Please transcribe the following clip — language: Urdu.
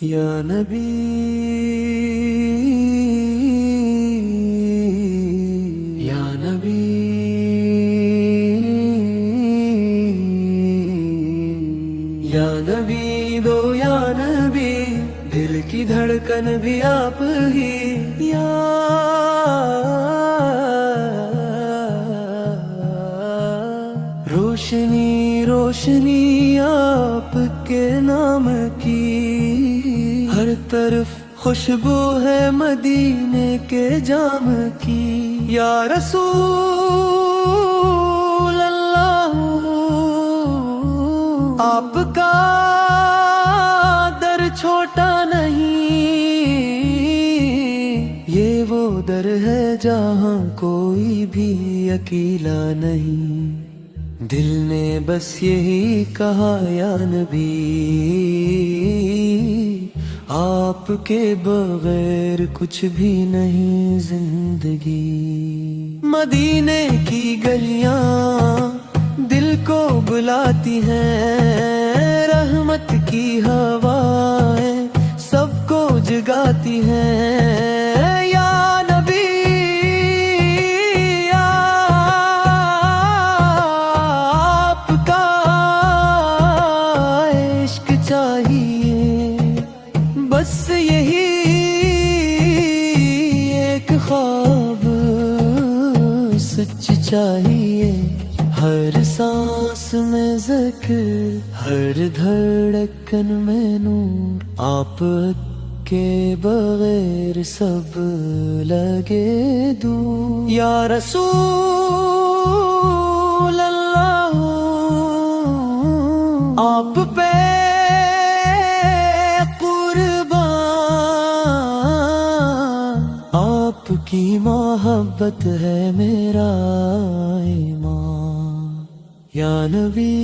یا نبی یا نبی یا نبی دو یا نبی دل کی دھڑکن بھی آپ ہی یا روشنی روشنی آپ کے نام کی ہر طرف خوشبو ہے مدینے کے جام کی یا رسول اللہ آپ کا در چھوٹا نہیں یہ وہ در ہے جہاں کوئی بھی اکیلا نہیں دل نے بس یہی کہا یا نبی آپ کے بغیر کچھ بھی نہیں زندگی مدینے کی گلیاں دل کو بلاتی ہیں رحمت کی ہوائیں سب کو جگاتی ہیں یا نبی آپ کا عشق چاہیے بس یہی ایک خواب سچ چاہیے ہر سانس میں ذکر ہر دھڑکن میں نور آپ کے بغیر سب لگے دور یا رسول اللہ آپ پہ قربان آپ کی محبت ہے میرا ایمان یا نبی